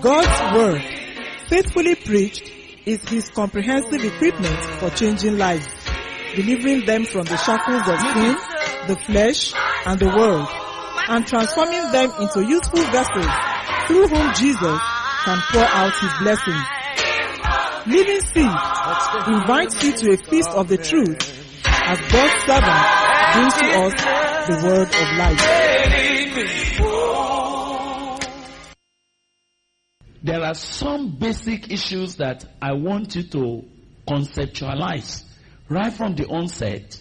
God's word, faithfully preached, is his comprehensive equipment for changing lives, delivering them from the shackles of sin, the flesh, and the world, and transforming them into useful vessels through whom Jesus can pour out his blessings. Living Seed invites you to a feast of the truth as God's servant brings to us the word of life. There are some basic issues that I want you to conceptualize right from the onset.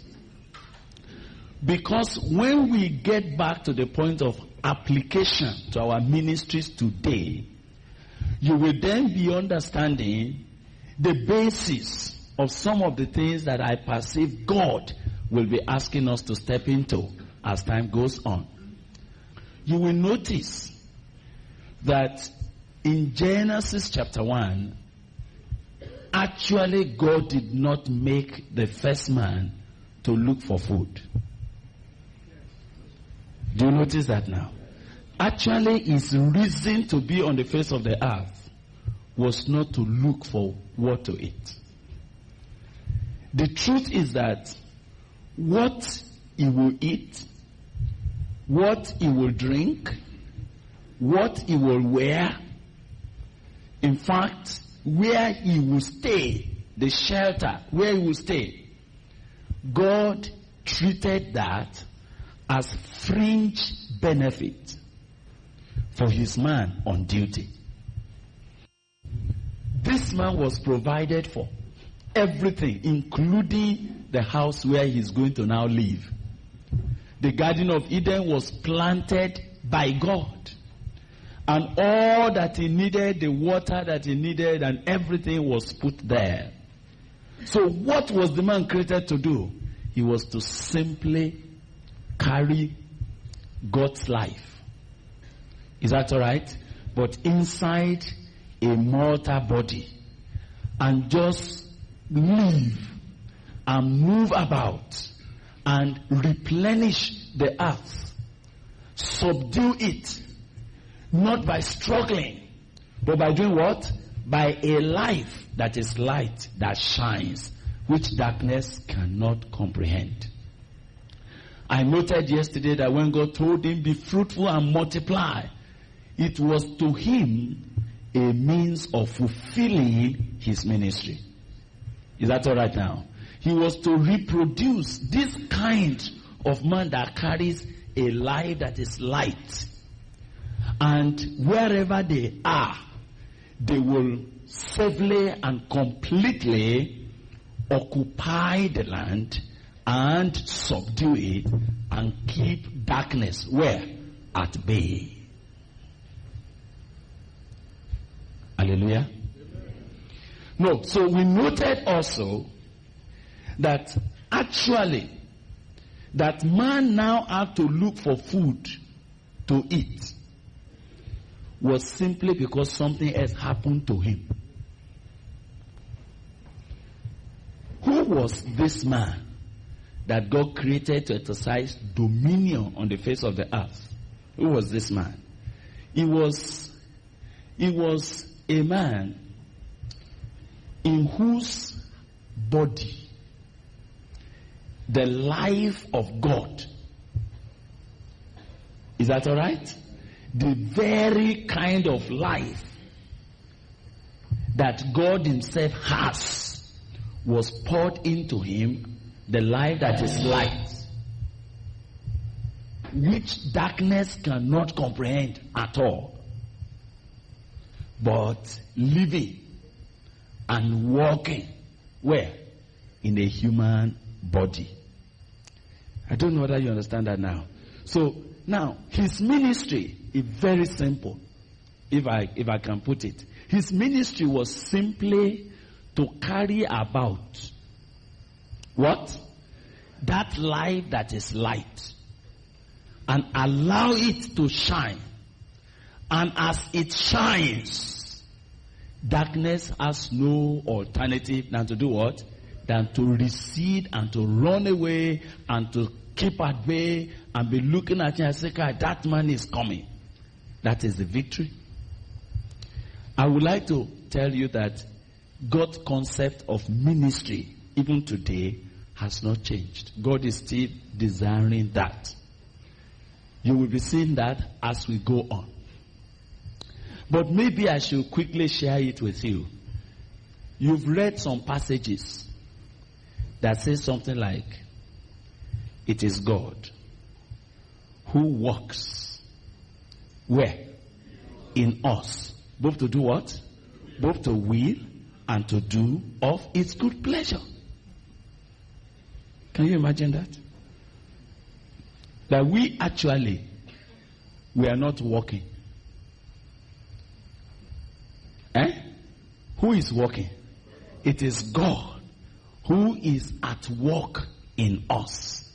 Because when we get back to the point of application to our ministries today, you will then be understanding the basis of some of the things that I perceive God will be asking us to step into as time goes on. You will notice that in Genesis chapter 1, actually God did not make the first man to look for food. Do you notice that now? Actually, his reason to be on the face of the earth was not to look for what to eat. The truth is that what he will eat, what he will drink, what he will wear, in fact, where he will stay, the shelter, where he will stay, God treated that as fringe benefit for his man on duty. This man was provided for everything, including the house where he's going to now live. The Garden of Eden was planted by God. And all that he needed, the water that he needed, and everything was put there. So what was the man created to do? He was to simply carry God's life. Is that all right? But inside a mortal body. And just live and move about and replenish the earth. Subdue it. Not by struggling, but by doing what? By a life that is light, that shines, which darkness cannot comprehend. I noted yesterday that when God told him, be fruitful and multiply, it was to him a means of fulfilling his ministry. Is that all right now? He was to reproduce this kind of man that carries a life that is light. And wherever they are, they will safely and completely occupy the land and subdue it and keep darkness where? At bay. Hallelujah. No, so we noted also that actually that man now had to look for food to eat was simply because something else happened to him. Who was this man that God created to exercise dominion on the face of the earth? Who was this man? He was a man in whose body the life of God. Is that all right? The very kind of life that God himself has was poured into him, the life that is light, which darkness cannot comprehend at all, but living and walking where? In a human body. I don't know whether you understand that now. So now his ministry is very simple, if I can put it. His ministry was simply to carry about what? That light that is light, and allow it to shine. And as it shines, darkness has no alternative than to do what? Than to recede and to run away and to keep at bay and be looking at you and say, God, that man is coming. That is the victory. I would like to tell you that God's concept of ministry, even today, has not changed. God is still desiring that. You will be seeing that as we go on. But maybe I should quickly share it with you. You've read some passages that say something like, it is God who works where? In us. Both to do what? Both to will and to do of its good pleasure. Can you imagine that? That we are not working. Who is working? It is God who is at work in us,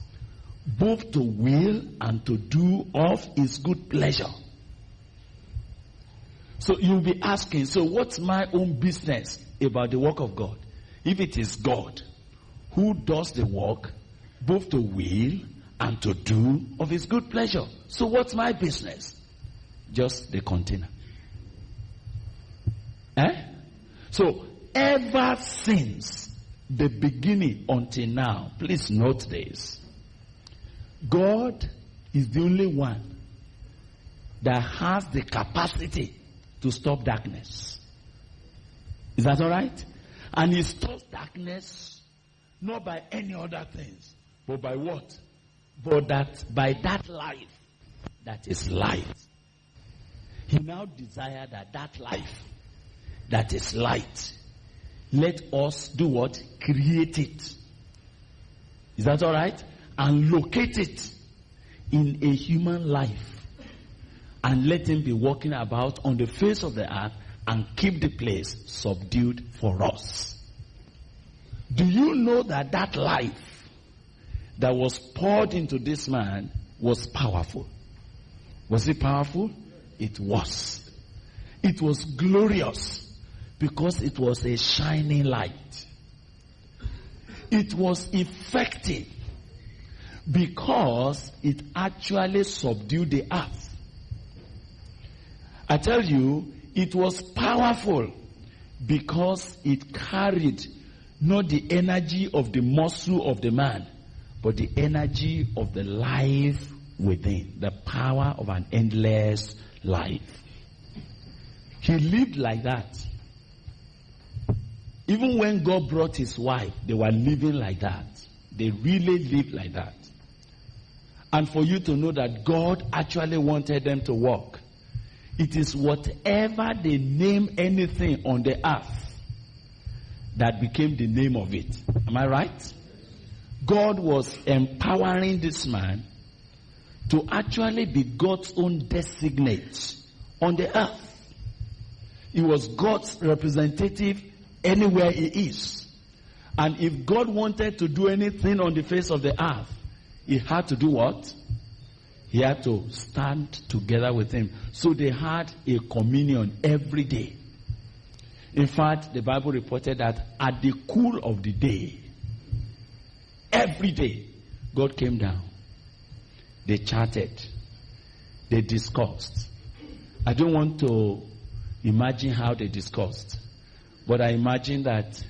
both to will and to do of his good pleasure. So you'll be asking, so what's my own business about the work of God? If it is God who does the work, both to will and to do of his good pleasure, so what's my business? Just the container. So ever since the beginning until now, please note this, God is the only one that has the capacity to stop darkness. Is that all right? And he stops darkness not by any other things, but by what? But by that life that is light. He now desires that life that is light, let us do what? Create it. Is that all right? And locate it in a human life. And let him be walking about on the face of the earth and keep the place subdued for us. Do you know that life that was poured into this man was powerful? Was it powerful? It was. It was glorious because it was a shining light. It was effective because it actually subdued the earth. I tell you, it was powerful because it carried not the energy of the muscle of the man, but the energy of the life within, the power of an endless life. He lived like that. Even when God brought his wife, they were living like that. They really lived like that. And for you to know that God actually wanted them to walk, it is whatever they name anything on the earth that became the name of it. Am I right? God was empowering this man to actually be God's own designate on the earth. He was God's representative anywhere he is. And if God wanted to do anything on the face of the earth, he had to do what? He had to stand together with him. So they had a communion every day. In fact, the Bible reported that at the cool of the day, every day, God came down. They chatted. They discussed. I don't want to imagine how they discussed. But I imagine that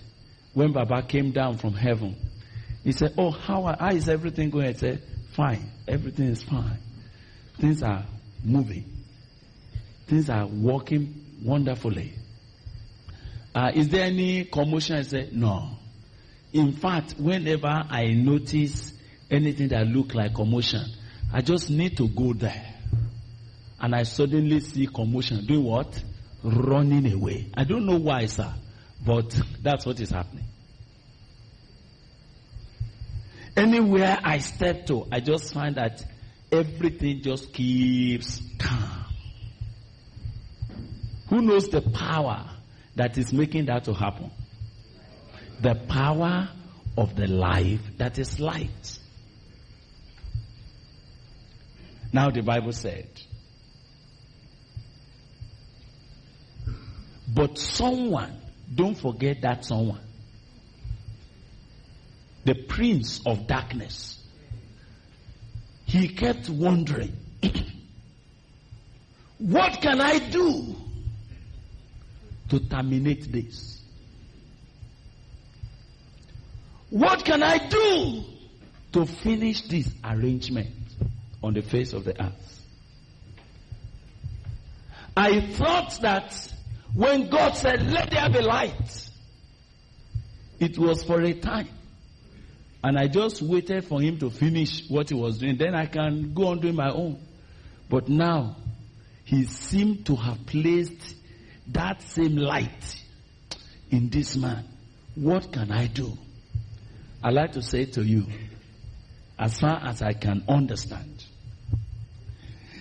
when Baba came down from heaven, he said, oh, how is everything going? I said, fine. Everything is fine. Things are moving. Things are working wonderfully. Is there any commotion? I said, no. In fact, whenever I notice anything that looks like commotion, I just need to go there. And I suddenly see commotion. Doing what? Running away. I don't know why, sir, but that's what is happening. Anywhere I step to, I just find that everything just keeps calm. Who knows the power that is making that to happen? The power of the life that is light. Now the Bible said, but someone, don't forget that someone, the prince of darkness, he kept wondering, what can I do to terminate this? What can I do to finish this arrangement on the face of the earth? I thought that when God said, let there be light, it was for a time. And I just waited for him to finish what he was doing. Then I can go on doing my own. But now, he seemed to have placed that same light in this man. What can I do? I'd like to say to you, as far as I can understand,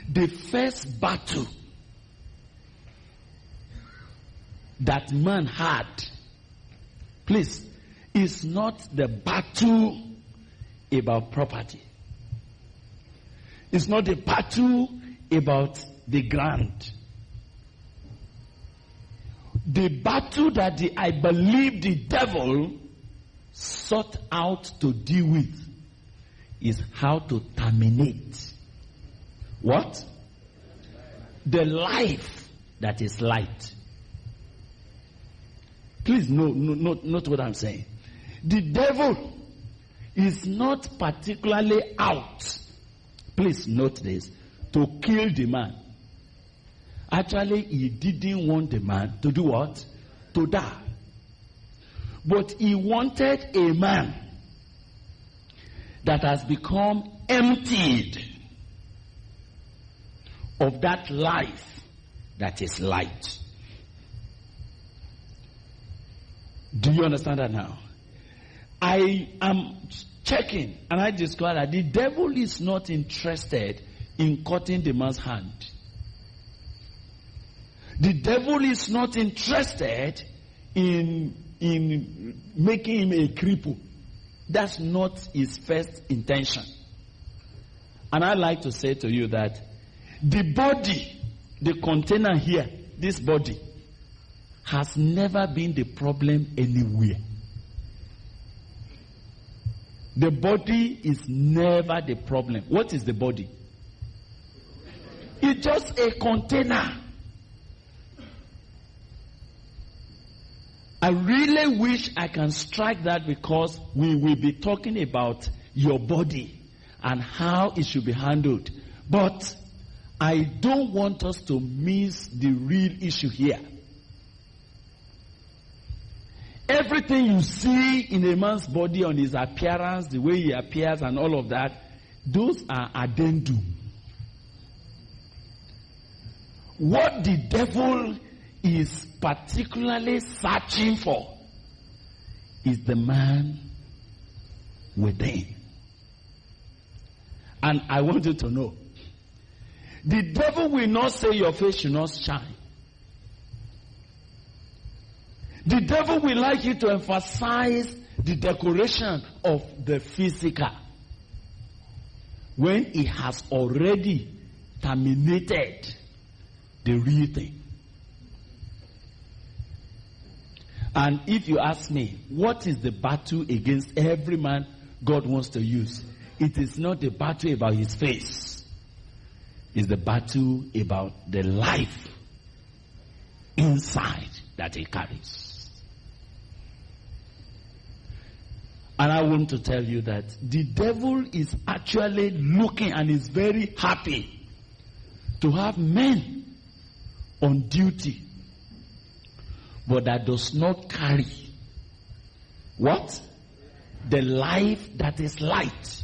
the first battle that man had, please, is not the battle about property. It's not the battle about the ground. The battle that I believe the devil sought out to deal with is how to terminate what? The life that is light. Please note what I'm saying. The devil is not particularly out, please note this, to kill the man. Actually, he didn't want the man to do what? To die. But he wanted a man that has become emptied of that life that is light. Do you understand that now? I am checking and I discovered that the devil is not interested in cutting the man's hand. The devil is not interested in making him a cripple. That's not his first intention. And I'd like to say to you that the body, the container here, this body, has never been the problem anywhere. The body is never the problem. What is the body? It's just a container. I really wish I can strike that, because we will be talking about your body and how it should be handled. But I don't want us to miss the real issue here. Everything you see in a man's body, on his appearance, the way he appears and all of that, those are addendum. What the devil is particularly searching for is the man within. And I want you to know, the devil will not say your face should not shine. The devil will like you to emphasize the decoration of the physical when he has already terminated the real thing. And if you ask me, what is the battle against every man God wants to use? It is not the battle about his face. It's the battle about the life inside that he carries. And I want to tell you that the devil is actually looking and is very happy to have men on duty, but that does not carry what? The life that is light.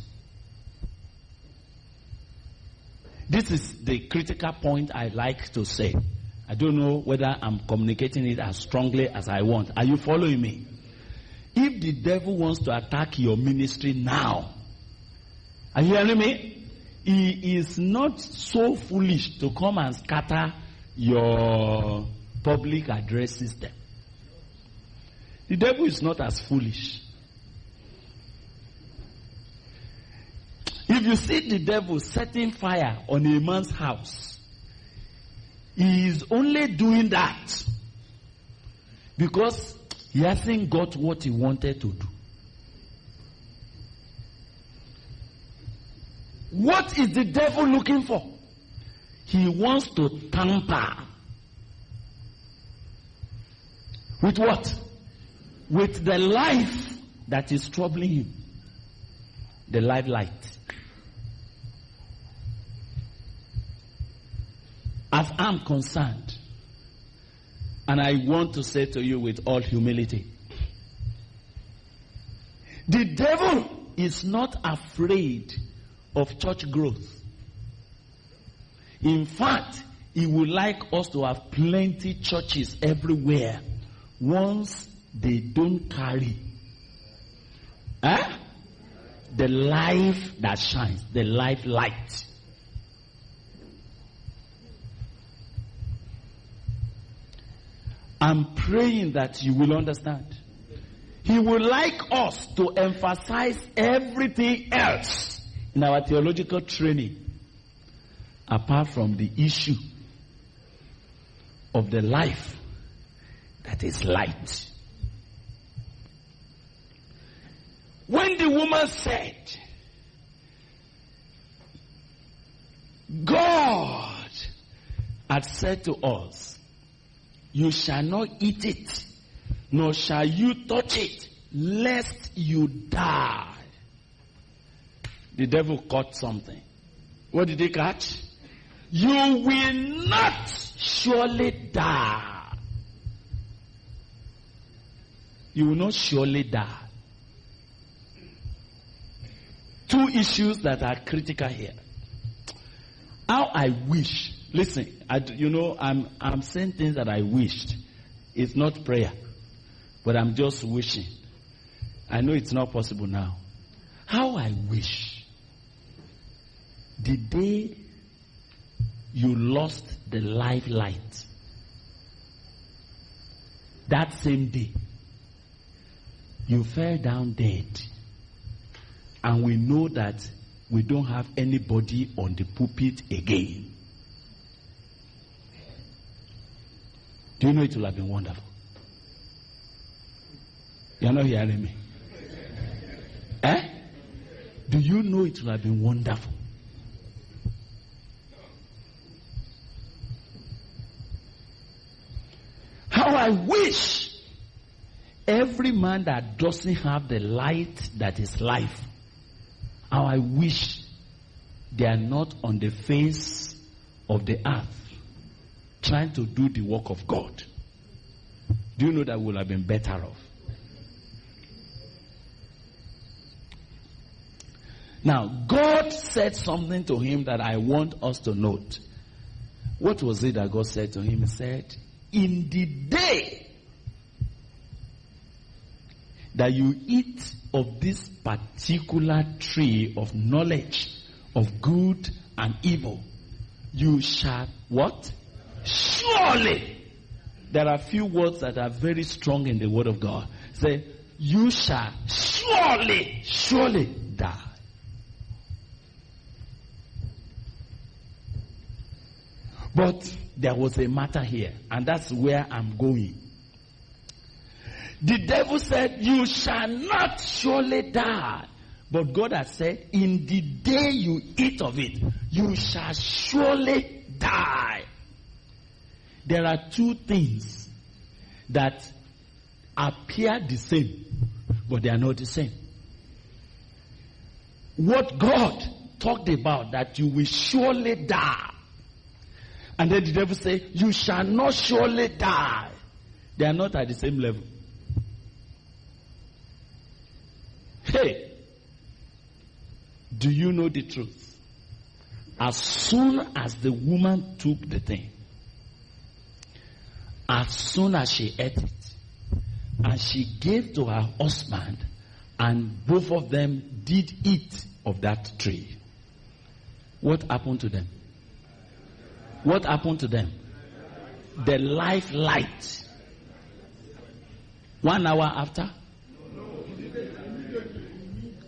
This is the critical point I like to say. I don't know whether I'm communicating it as strongly as I want. Are you following me? If the devil wants to attack your ministry now, are you hearing me? He is not so foolish to come and scatter your public address system. The devil is not as foolish. If you see the devil setting fire on a man's house, he is only doing that because he hasn't got what he wanted to do. What is the devil looking for? He wants to tamper With what? With the life that is troubling him. The life light. As I'm concerned, and I want to say to you with all humility, the devil is not afraid of church growth. In fact, he would like us to have plenty churches everywhere once they don't carry the life that shines, the life light. I'm praying that you will understand. He would like us to emphasize everything else in our theological training apart from the issue of the life that is light. When the woman said, God had said to us, you shall not eat it, nor shall you touch it, lest you die. The devil caught something. What did he catch? You will not surely die. You will not surely die. Two issues that are critical here. How I wish, listen, I'm saying things that I wished. It's not prayer, but I'm just wishing. I know it's not possible now. How I wish the day you lost the life light, that same day you fell down dead, and we know that we don't have anybody on the pulpit again. Do you know it will have been wonderful? You're not hearing me? Do you know it will have been wonderful? How I wish every man that doesn't have the light that is life, how I wish they are not on the face of the earth trying to do the work of God. Do you know that we would have been better off? Now, God said something to him that I want us to note. What was it that God said to him? He said, in the day that you eat of this particular tree of knowledge of good and evil, you shall what? Surely. There are few words that are very strong in the word of God. Say, you shall surely die. But there was a matter here, and that's where I'm going. The devil said, you shall not surely die. But God has said, in the day you eat of it, you shall surely die. There are two things that appear the same, but they are not the same. What God talked about, that you will surely die, and then the devil said, you shall not surely die. They are not at the same level. Hey, do you know the truth? As soon as the woman took the thing, as soon as she ate it, and she gave to her husband, and both of them did eat of that tree, what happened to them? What happened to them? The life light. 1 hour after?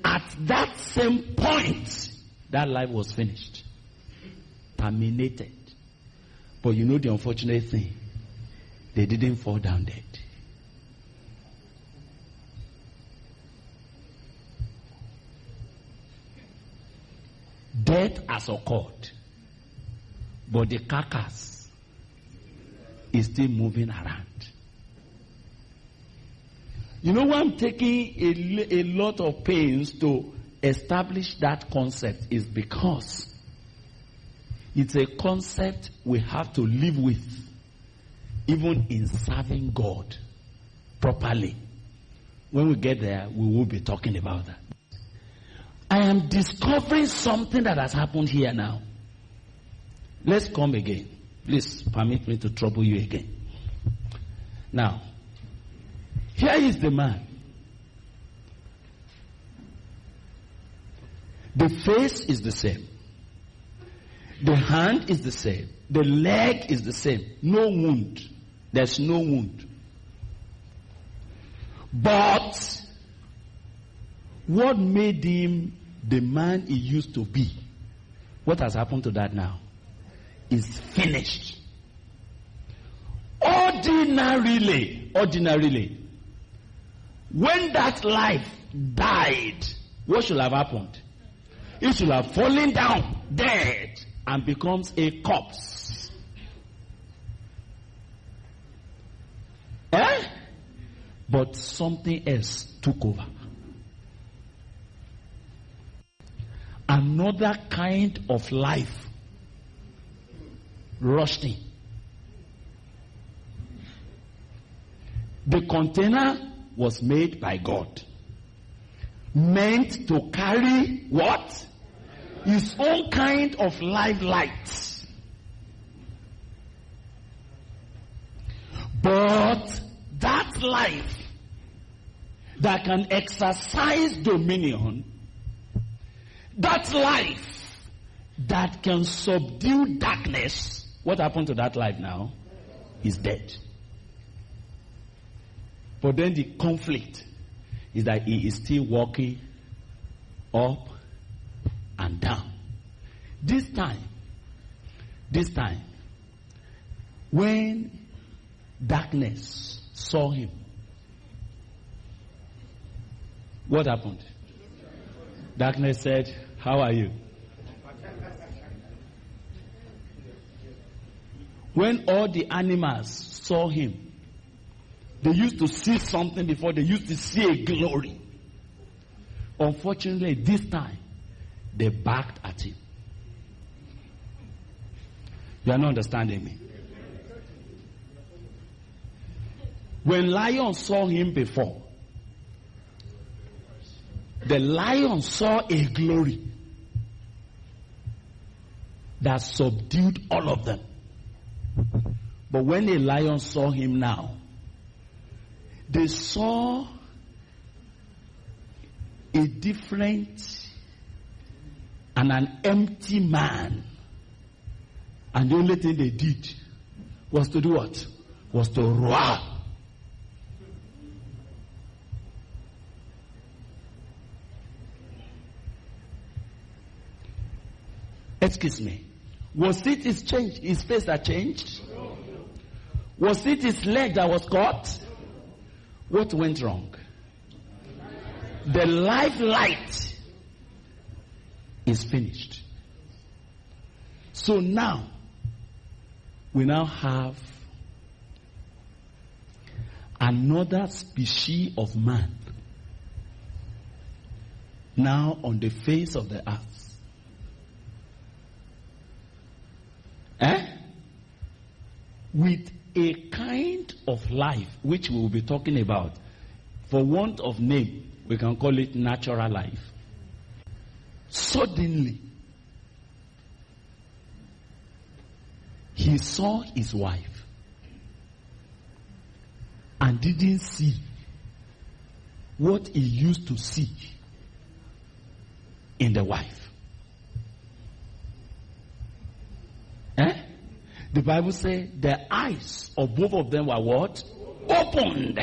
At that same point, that life was finished. Terminated. But you know the unfortunate thing? They didn't fall down dead. Death has occurred, but the carcass is still moving around. You know why I'm taking a lot of pains to establish that concept is because it's a concept we have to live with even in serving God properly. When we get there, we will be talking about that. I am discovering something that has happened here now. Let's come again. Please permit me to trouble you again. Now, here is the man. The face is the same. The hand is the same. The leg is the same. No wound. There's no wound. But what made him the man he used to be? What has happened to that now? Is finished. Ordinarily, when that life died, what should have happened? It should have fallen down dead and becomes a corpse. But something else took over. Another kind of life rushed in. The container was made by God, meant to carry what? His own kind of life light. But that life that can exercise dominion, that life that can subdue darkness, what happened to that life now? Is dead. But then the conflict is that he is still walking up and down. This time, when darkness saw him, what happened? Darkness said, "How are you?" When all the animals saw him, they used to see something before. They used to see a glory. Unfortunately, this time, they backed at him. You are not understanding me. When lions saw him before, the lion saw a glory that subdued all of them. But when a lion saw him now, they saw a different and an empty man. And the only thing they did was to do what? Was to roar. Excuse me. Was it his change, his face that changed? Was it his leg that was caught? What went wrong? The life light is finished. So now, we now have another species of man now on the face of the earth. With a kind of life which we will be talking about. For want of name, we can call it natural life. Suddenly, he saw his wife and didn't see what he used to see in the wife. The Bible says the eyes of both of them were what? Opened.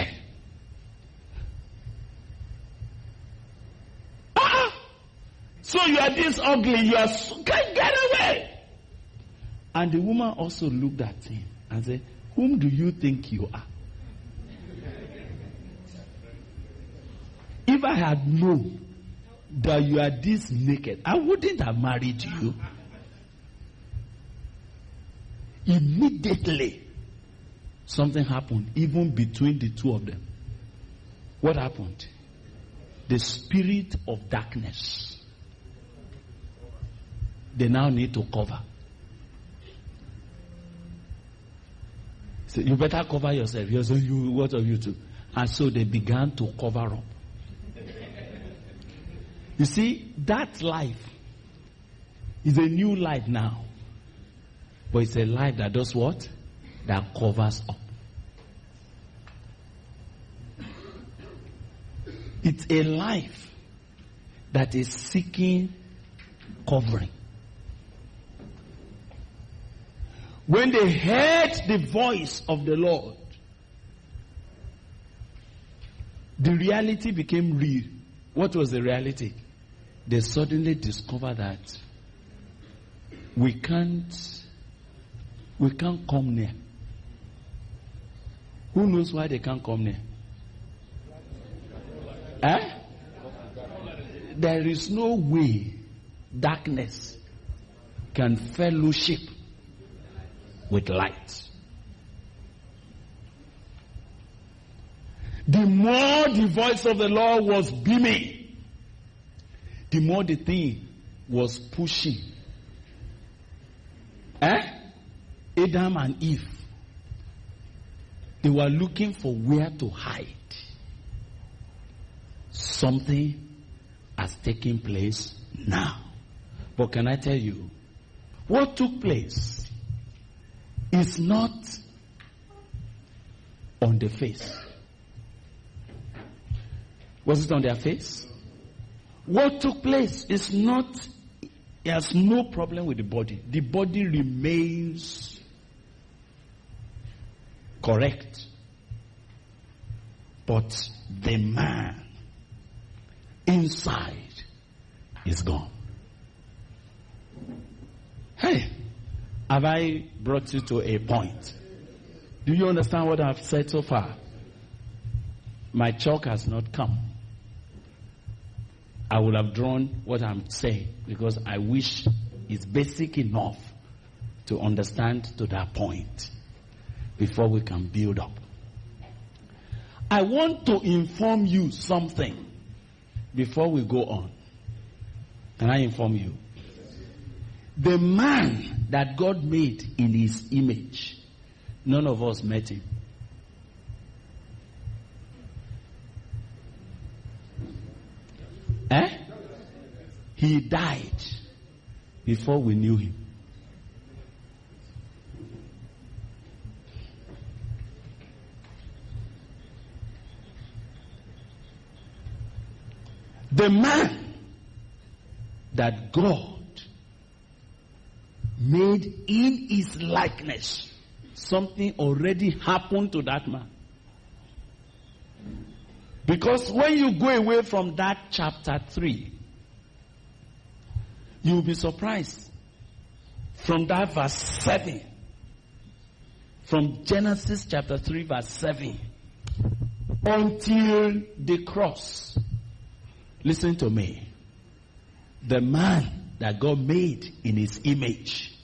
So you are this ugly, you are get away. And the woman also looked at him and said, "Whom do you think you are?" If I had known that you are this naked, I wouldn't have married you. Immediately, something happened, even between the two of them. What happened? The spirit of darkness, they now need to cover. So you better cover yourself. So what of you too? And so they began to cover up. You see, that life is a new life now. But it's a life that does what? That covers up. It's a life that is seeking covering. When they heard the voice of the Lord, the reality became real. What was the reality? They suddenly discovered that we can't come near. Who knows why they can't come near? There is no way darkness can fellowship with light. The more the voice of the Lord was beaming, the more the thing was pushing. Adam and Eve, they were looking for where to hide. Something has taken place now. But can I tell you, what took place is not on the face. Was it on their face? What took place is not, it has no problem with the body. The body remains correct. But the man inside is gone. Hey, have I brought you to a point? Do you understand what I've said so far? My chalk has not come. I would have drawn what I'm saying because I wish it's basic enough to understand to that point before we can build up. I want to inform you something before we go on. Can I inform you? The man that God made in his image, none of us met him. He died before we knew him. The man that God made in his likeness, something already happened to that man. Because when you go away from that chapter 3, you will be surprised. From that verse 7, from Genesis chapter 3 verse 7, until the cross. Listen to me. The man that God made in his image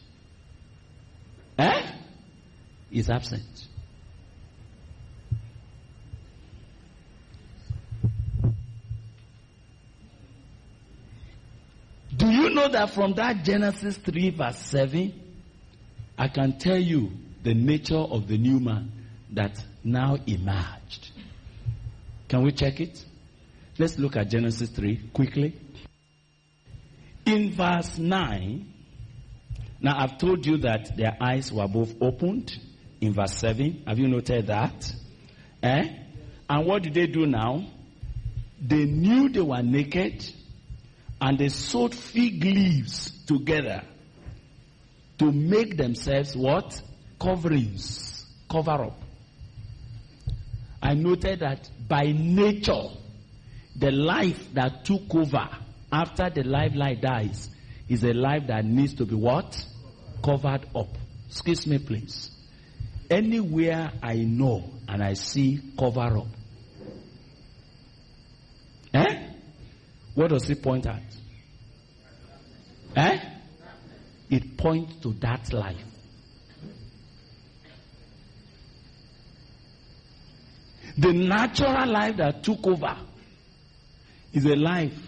is absent. Do you know that from that Genesis 3 verse 7, I can tell you the nature of the new man that now emerged? Can we check it? Let's look at Genesis 3 quickly. In verse 9, now I've told you that their eyes were both opened. In verse 7, have you noted that? And what did they do now? They knew they were naked, and they sewed fig leaves together to make themselves what? Coverings. Cover up. I noted that by nature, the life that took over after the life dies is a life that needs to be what? Covered up. Excuse me, please. Anywhere I know and I see cover up. What does it point at? It points to that life. The natural life that took over is a life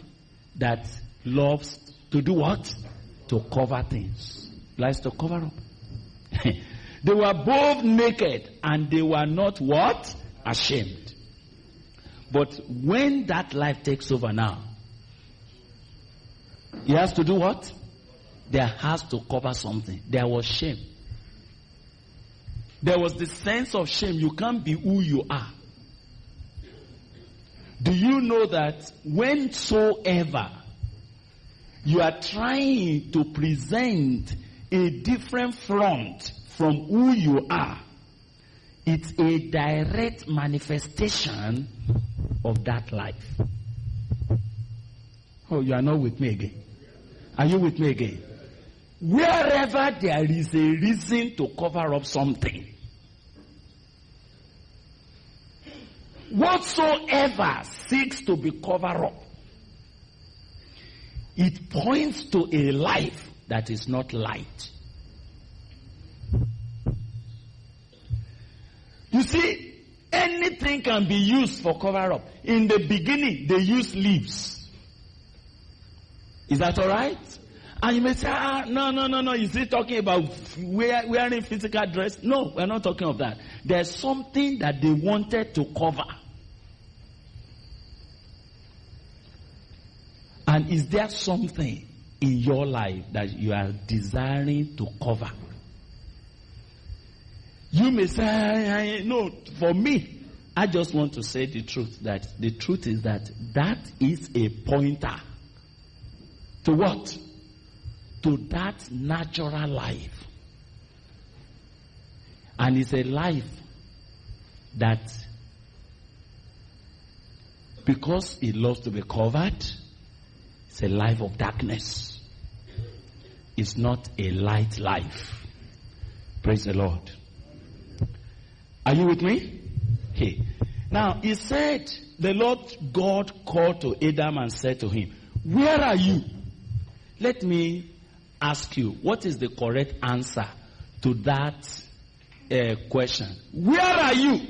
that loves to do what? To cover things. Likes to cover up. They were both naked and they were not what? Ashamed. But when that life takes over now, he has to do what? There has to cover something. There was shame. There was the sense of shame. You can't be who you are. Do you know that whensoever you are trying to present a different front from who you are, it's a direct manifestation of that life. Oh, you are not with me again. Are you with me again? Wherever there is a reason to cover up something, whatsoever seeks to be covered up, it points to a life that is not light. You see, anything can be used for cover up. In the beginning, they used leaves. Is that all right? And you may say, no. Is he talking about wearing physical dress? No, we're not talking of that. There's something that they wanted to cover. And is there something in your life that you are desiring to cover? You may say, no, for me, I just want to say the truth. That the truth is that is a pointer to what? To that natural life. And it's a life that, because it loves to be covered, it's a life of darkness. It's not a light life. Praise the Lord. Are you with me? Okay. Now, he said, the Lord God called to Adam and said to him, where are you? Let me ask you, what is the correct answer to that question? Where are you?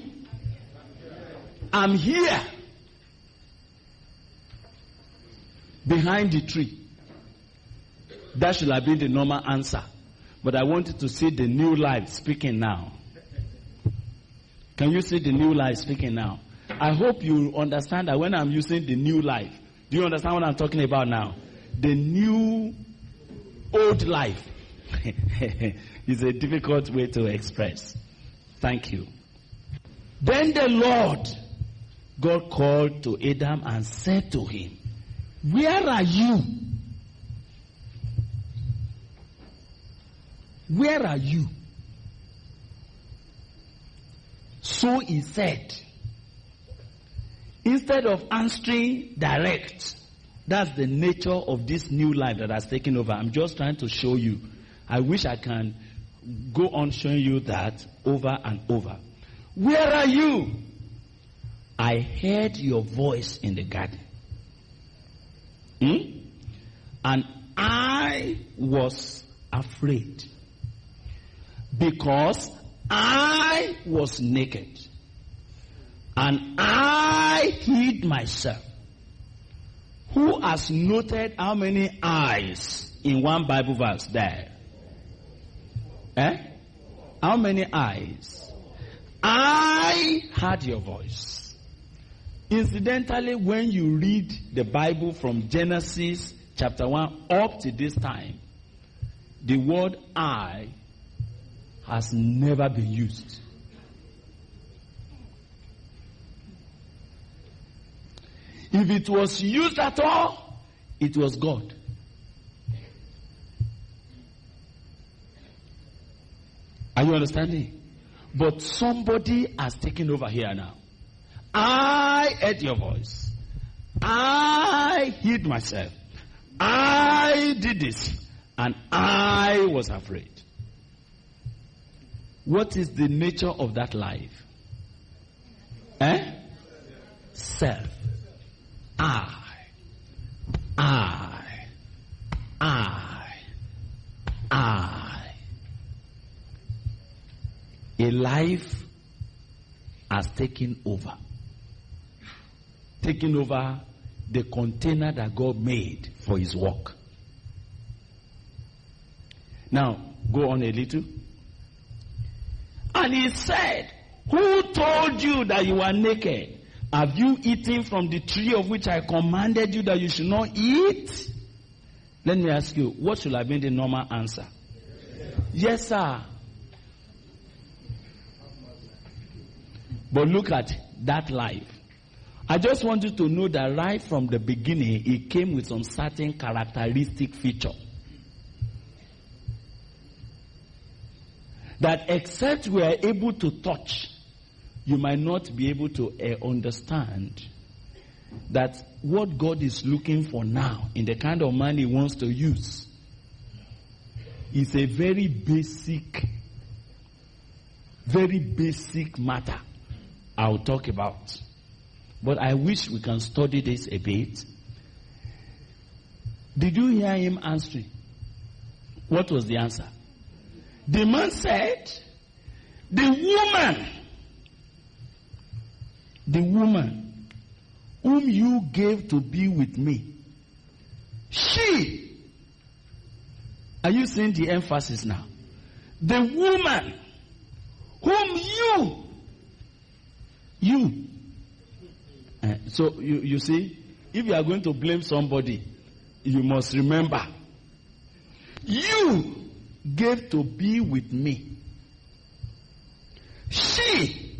I'm here. Behind the tree. That should have been the normal answer. But I wanted to see the new life speaking now. Can you see the new life speaking now? I hope you understand that when I'm using the new life, do you understand what I'm talking about now? The new old life is a difficult way to express. Thank you. Then the Lord God called to Adam and said to him, where are you? Where are you? So he said, instead of answering direct, that's the nature of this new life that has taken over. I'm just trying to show you. I wish I can go on showing you that over and over. Where are you? I heard your voice in the garden. And I was afraid because I was naked and I hid myself. Who has noted how many eyes in one Bible verse there? How many eyes? I heard your voice. Incidentally, when you read the Bible from Genesis chapter 1 up to this time, the word I has never been used. If it was used at all, it was God. Are you understanding? But somebody has taken over here now. I heard your voice. I hid myself. I did this. And I was afraid. What is the nature of that life? Self. I. A life has taken over. Taking over the container that God made for his work. Now, go on a little. And he said, who told you that you are naked? Have you eaten from the tree of which I commanded you that you should not eat? Let me ask you, what should have been the normal answer? Yes, sir. But look at that life. I just want you to know that right from the beginning, it came with some certain characteristic feature. That except we are able to touch, you might not be able to understand that what God is looking for now in the kind of man he wants to use is a very basic matter I'll talk about. But I wish we can study this a bit. Did you hear him answering? What was the answer? The man said, the woman whom you gave to be with me, she, are you seeing the emphasis now? The woman whom you. So you see, if you are going to blame somebody, you must remember, you gave to be with me. She.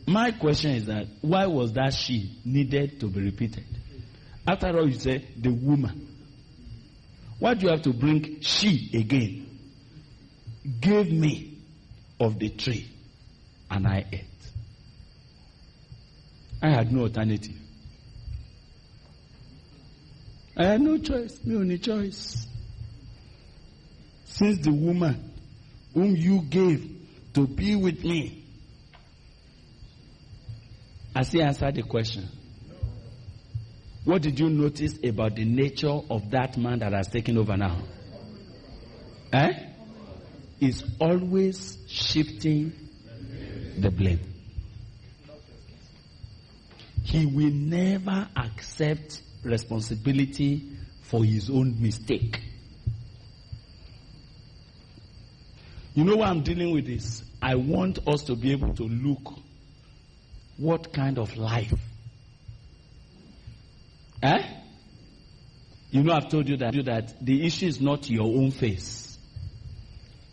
My question is that, why was that she needed to be repeated? After all, you say the woman. Why do you have to bring she again? Gave me of the tree, and I ate. I had no alternative. I had no choice, no only choice. Since the woman whom you gave to be with me. Has he answered the question? What did you notice about the nature of that man that has taken over now? Is always shifting the blame. He will never accept responsibility for his own mistake. You know why I'm dealing with this? I want us to be able to look what kind of life. You know, I've told you that the issue is not your own face.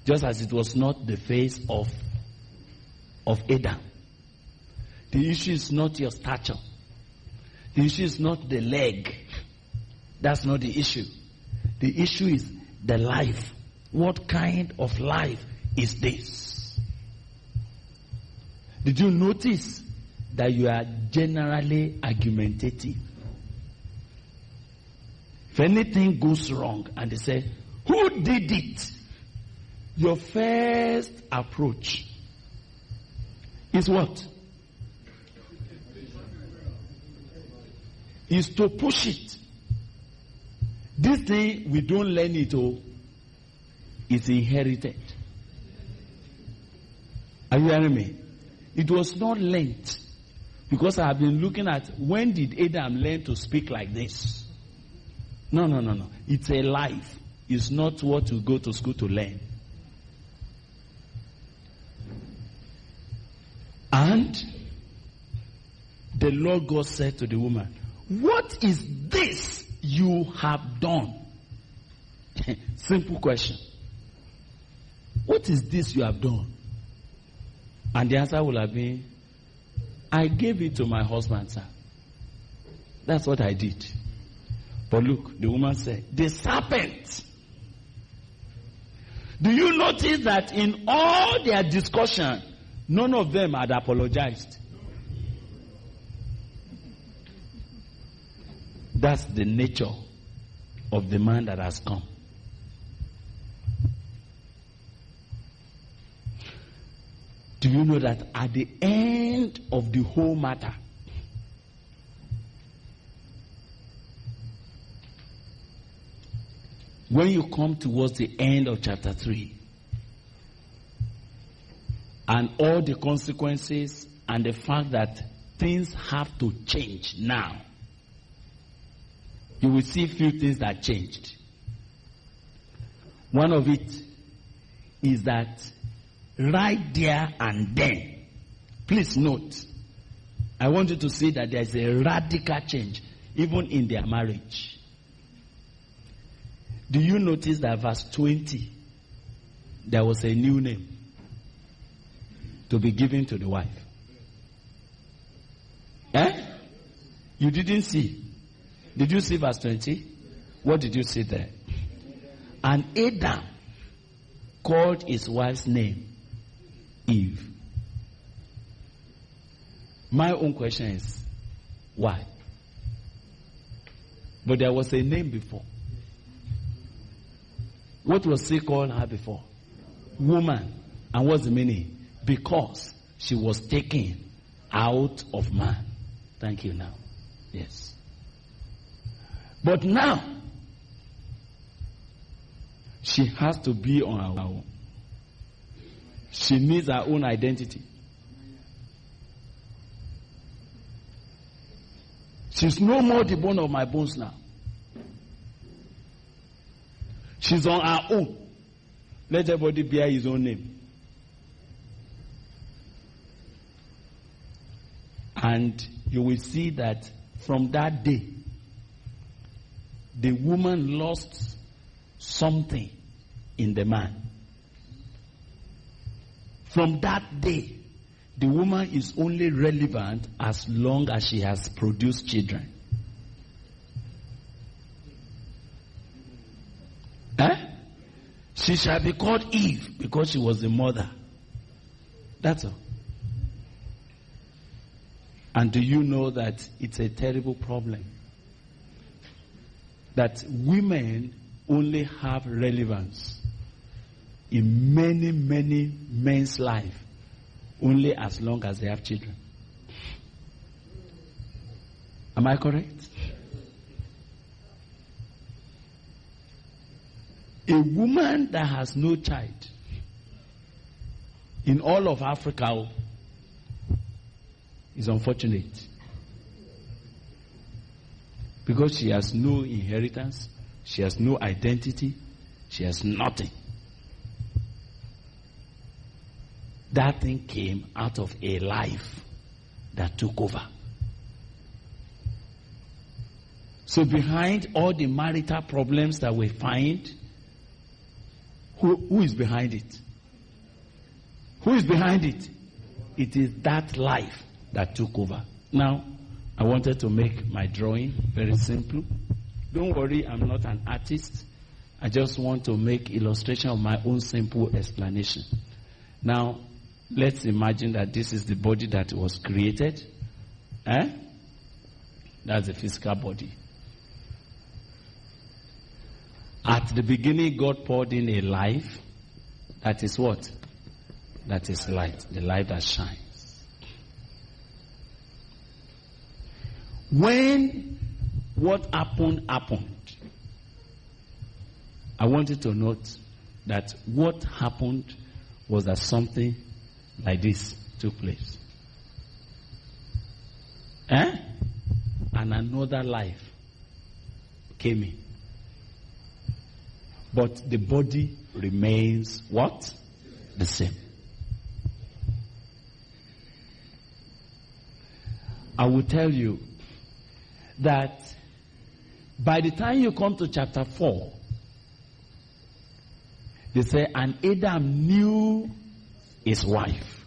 Just as it was not the face of Adam. The issue is not your stature. The issue is not the leg. That's not the issue. The issue is the life. What kind of life is this? Did you notice that you are generally argumentative? If anything goes wrong and they say, who did it? Your first approach is what? Is to push it. This thing, we don't learn it all. It's inherited. Are you hearing me? It was not learned. Because I have been looking at, when did Adam learn to speak like this? No. It's a life. It's not what you go to school to learn. And the Lord God said to the woman, what is this you have done? Simple question. What is this you have done? And the answer will have been, I gave it to my husband, sir. That's what I did. But look, the woman said, the serpent. Do you notice that in all their discussion, none of them had apologized? That's the nature of the man that has come. Do you know that at the end of the whole matter, when you come towards the end of chapter 3, and all the consequences and the fact that things have to change now, you will see a few things that changed. One of it is that right there and then, please note, I want you to see that there is a radical change even in their marriage. Do you notice that verse 20, there was a new name to be given to the wife? You didn't see? Did you see verse 20? What did you see there? And Adam called his wife's name Eve. My own question is, why? But there was a name before. What was he called her before? Woman. And what's the meaning? Because she was taken out of man. Thank you now. Yes. But now, she has to be on her own. She needs her own identity. She's no more the bone of my bones now. She's on her own. Let everybody bear his own name. And you will see that from that day, the woman lost something in the man. From that day, the woman is only relevant as long as she has produced children. She shall be called Eve because she was the mother. That's all. And do you know that it's a terrible problem? That women only have relevance in many, many men's life only as long as they have children. Am I correct? A woman that has no child in all of Africa is unfortunate. Because she has no inheritance, she has no identity, she has nothing. That thing came out of a life that took over. So behind all the marital problems that we find, who is behind it? Who is behind it? It is that life that took over. Now, I wanted to make my drawing very simple. Don't worry, I'm not an artist. I just want to make illustration of my own simple explanation. Now, let's imagine that this is the body that was created. That's the physical body. At the beginning, God poured in a life. That is what? That is light. The light that shines. When what happened, I want you to note that what happened was that something like this took place. And another life came in. But the body remains what? The same. I will tell you that by the time you come to chapter 4, they say, and Adam knew his wife.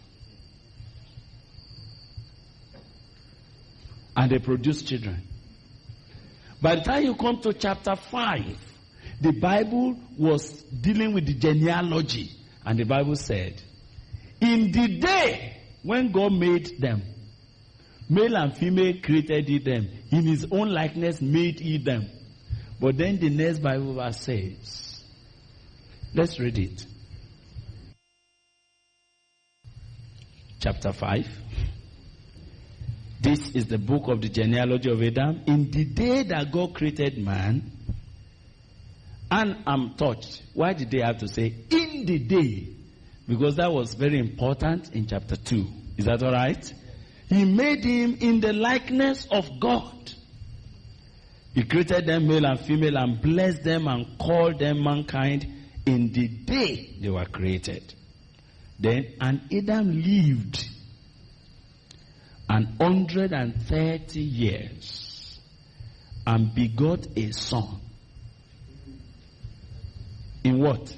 And they produced children. By the time you come to chapter 5, the Bible was dealing with the genealogy. And the Bible said, in the day when God made them, male and female created he them. In his own likeness made he them. But then the next Bible verse says, let's read it. Chapter 5. This is the book of the genealogy of Adam. In the day that God created man, and I'm touched. Why did they have to say, in the day because that was very important in chapter 2. Is that all right? He made him in the likeness of God. He created them male and female and blessed them and called them mankind in the day they were created. Then, and Adam lived 130 years and begot a son. In what?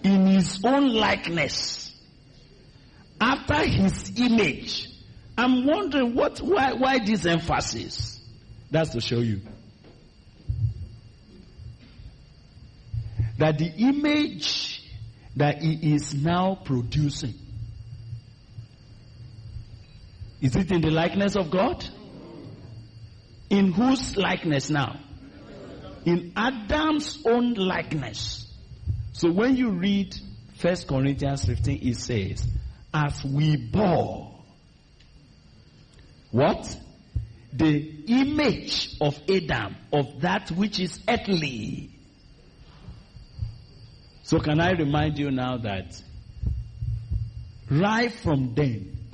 In his own likeness. After his image. I'm wondering why this emphasis? That's to show you that the image that he is now producing, is it in the likeness of God? In whose likeness now? In Adam's own likeness. So when you read 1 Corinthians 15, it says, as we bore what? The image of Adam, of that which is earthly. So can I remind you now that right from then,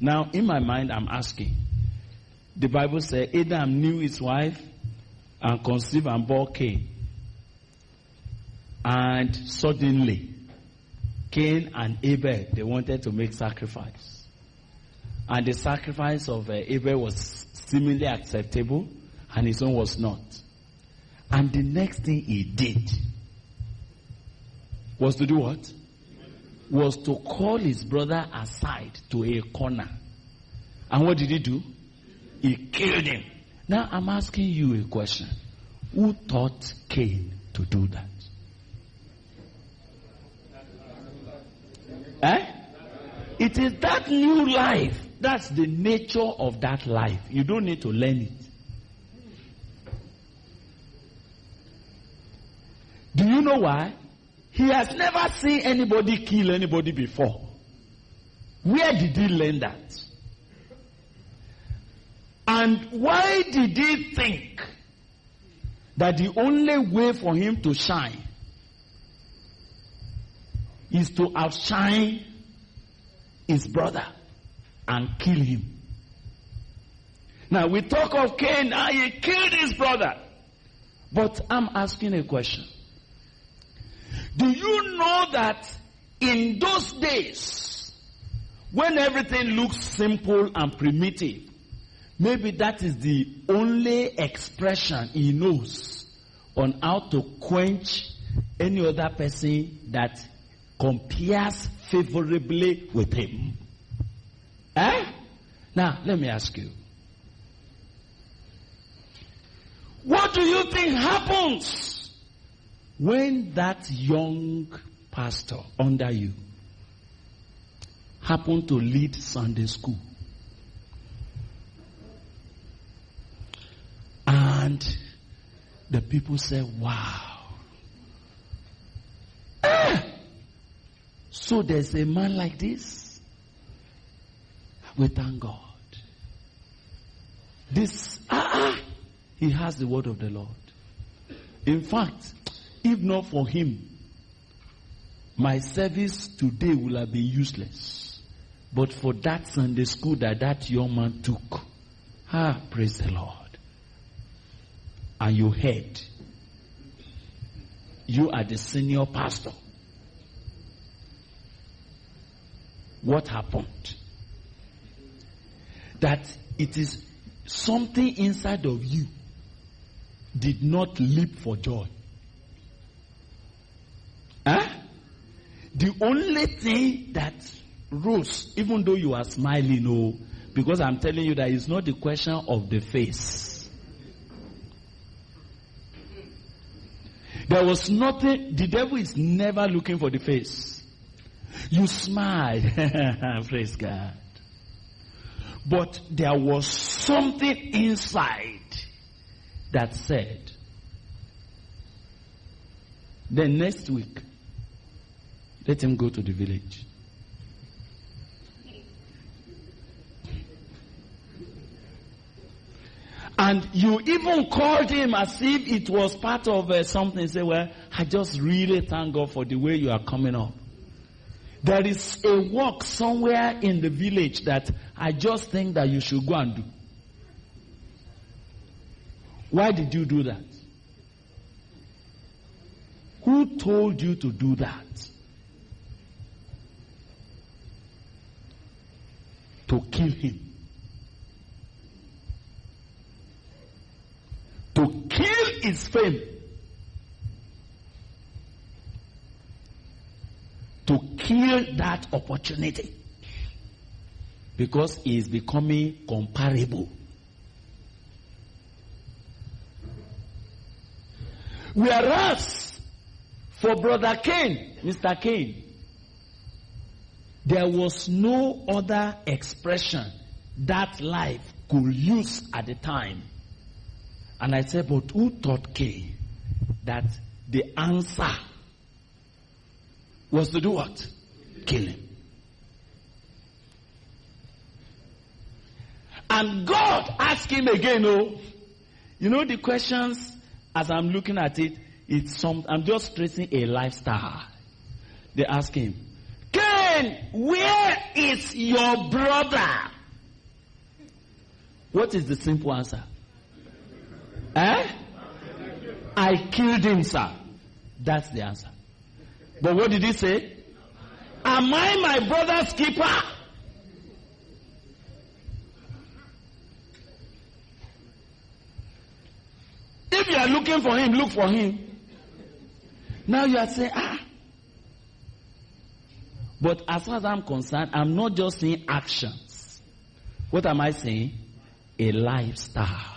now in my mind I'm asking, the Bible says Adam knew his wife and conceived and bore Cain. And suddenly, Cain and Abel, they wanted to make sacrifice. And the sacrifice of Abel was seemingly acceptable, and his own was not. And the next thing he did was to do what? Was to call his brother aside to a corner. And what did he do? He killed him. Now I'm asking you a question. Who taught Cain to do that? It is that new life. That's the nature of that life. You don't need to learn it. Do you know why? He has never seen anybody kill anybody before. Where did he learn that? And why did he think that the only way for him to shine is to outshine his brother and kill him? Now we talk of Cain, he killed his brother. But I'm asking a question. Do you know that in those days, when everything looks simple and primitive, maybe that is the only expression he knows on how to quench any other person that compares favorably with him? Now, let me ask you. What do you think happens when that young pastor under you happen to lead Sunday school? And the people say, wow. So there's a man like this? We thank God. This, he has the word of the Lord. In fact, if not for him, my service today will have been useless. But for that Sunday school that young man took, praise the Lord. And you heard, you are the senior pastor. What happened? That it is something inside of you did not leap for joy. The only thing that rose, even though you are smiling, because I'm telling you that it's not the question of the face. There was nothing, the devil is never looking for the face. You smile, praise God. But there was something inside that said, then next week, let him go to the village. And you even called him as if it was part of something. Say, well, I just really thank God for the way you are coming up. There is a work somewhere in the village that I just think that you should go and do. Why did you do that? Who told you to do that? To kill him. To kill his fame. To kill that opportunity. Because he is becoming comparable. Whereas, for Brother Cain, Mr. Cain, there was no other expression that life could use at the time. And I said, but who taught Cain that the answer was to do what? Kill him. And God asked him again, you know the questions, as I'm looking at it, I'm just tracing a lifestyle. They ask him, Cain, where is your brother? What is the simple answer? I killed him, sir. That's the answer. But what did he say? Am I my brother's keeper? If you are looking for him, look for him. Now you are saying, But as far as I'm concerned, I'm not just saying actions. What am I saying? A lifestyle.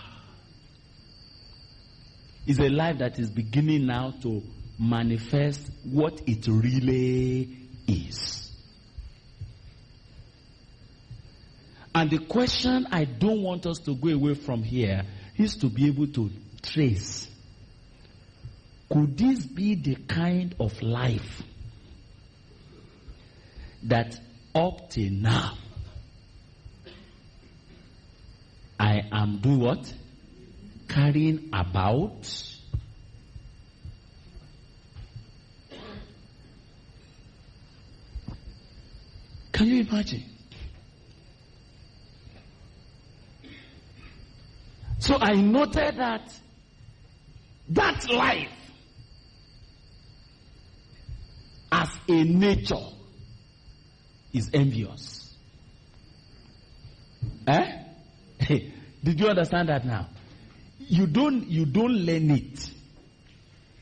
It's a life that is beginning now to manifest what it really is. And the question I don't want us to go away from here is to be able to trace. Could this be the kind of life that up till now I am doing what? Carrying about? Can you imagine? So I noted that life as a nature is envious. Did you understand that now? You don't learn it.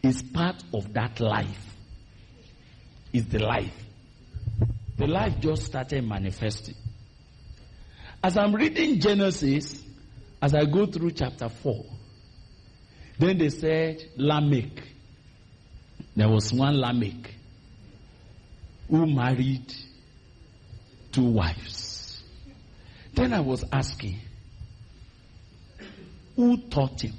It's part of that life. It's the life. The life just started manifesting. As I'm reading Genesis, as I go through chapter 4, then they said Lamech. There was one Lamech who married 2 wives. Then I was asking, who taught him?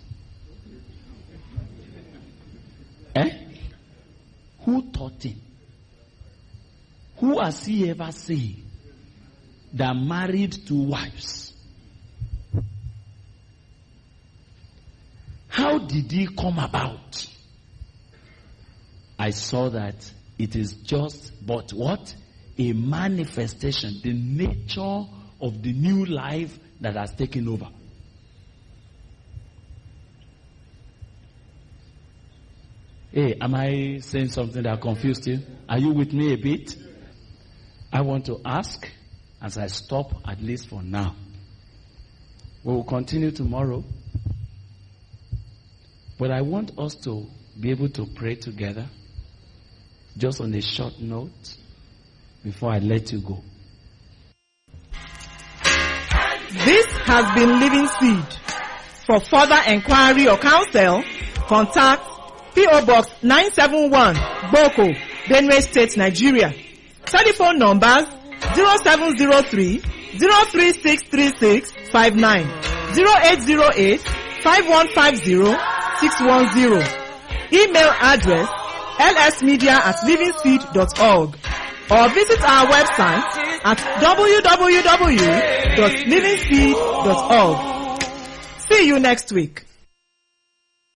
Who taught him? Who has he ever seen that married 2 wives? How did he come about? I saw that it is just but what? A manifestation, the nature of the new life that has taken over. Hey, am I saying something that confused you? Are you with me a bit? I want to ask, as I stop, at least for now. We will continue tomorrow. But I want us to be able to pray together, just on a short note, before I let you go. This has been Living Seed. For further enquiry or counsel, contact P.O. Box 971, Boko, Benue State, Nigeria. Telephone numbers 0703 0363659, 0808 5150 610. Email address lsmedia@livingseed.org, or visit our website at www.livingseed.org. See you next week.